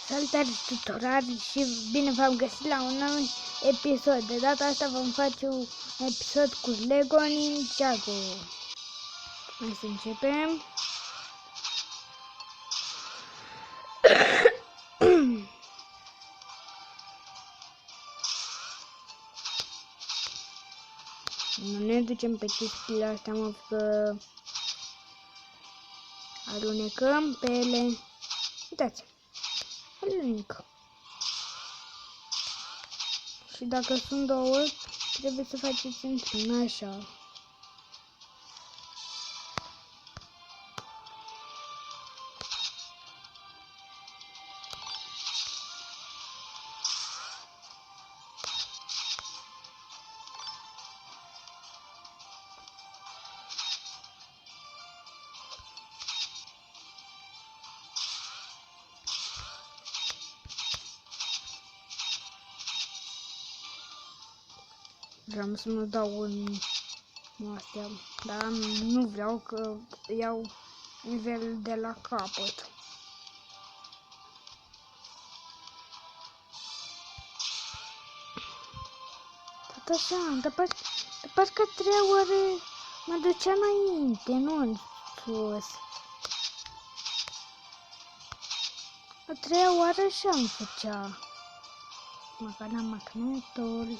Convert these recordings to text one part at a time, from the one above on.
Salutare tuturor și bine v-am găsit la un nou episod. De data asta vom face un episod cu Lego Ninjago. Hai să începem. Nu ne ducem pe chestiile astea, mă, că alunecăm pe ele. Uitați, alunec. Și dacă sunt două, trebuie să faceți într-un așa. Vreau să mă dau în astea, dar nu vreau că iau nivel de la capăt. Tot așa, de parcă 3 ore mă ducea înainte, nu în sus. A 3 ore așa îmi făcea. Măcar n-am magnetul.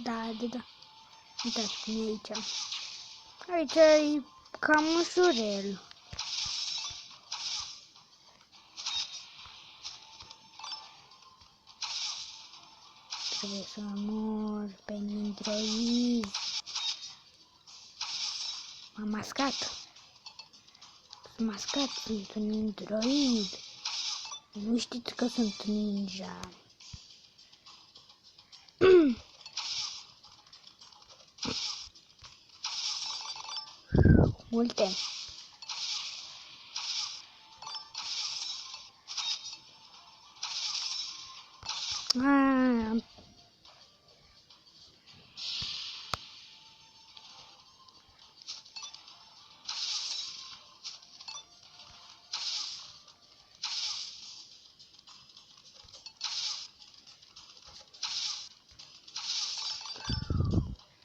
Da. Uitați cum e aici. Aici e cam ușurel. Trebuie să mor pe nindroid. M-am mascat. Sunt mascat, sunt un nindroid. Nu știți că sunt ninja. Multe.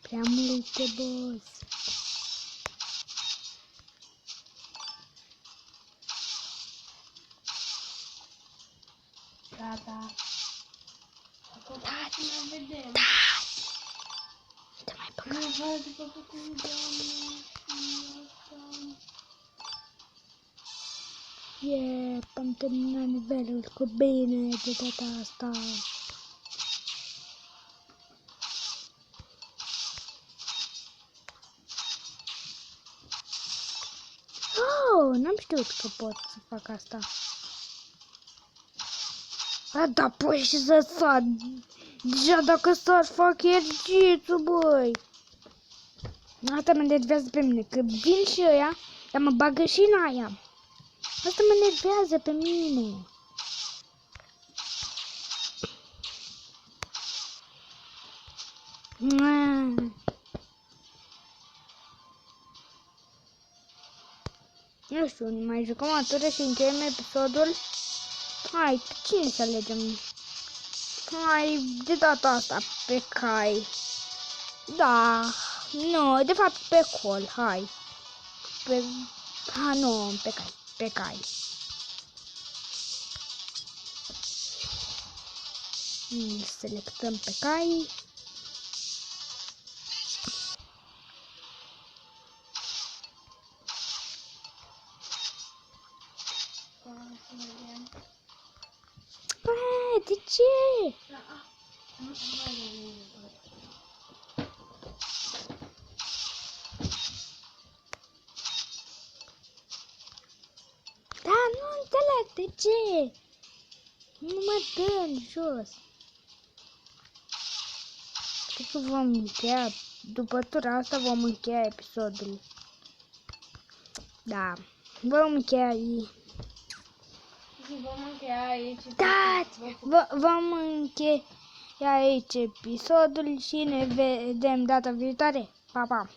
Prea multe, boss. Gata. Acum ne vedem. Te mai băga. Nu văd după cum doamne. Am terminat nivelul cu bine de data asta. Oh, n-am știut că pot să fac asta. A, da, păi și să sar. Deja dacă sar, fac iergițul, băi. Asta mă nervează pe mine, că vin și ăia, dar mă bagă și în aia. Asta mă nervează pe mine. Nu știu, mai jucăm atât și încheiem episodul. Hai, pe cine să alegem? Hai, de data asta, pe Kai. Da, nu, de fapt pe Col, hai. Nu, pe Kai. Selectăm pe Kai. De ce? Da, nu înțeleg de ce. Nu mă dă în jos. Cred că vom încheia, după tura asta vom încheia episodul. Da. Vom încheia aici. Și vom încheia aici. Da, vom încheia aici episodul și ne vedem data viitoare. Pa, pa!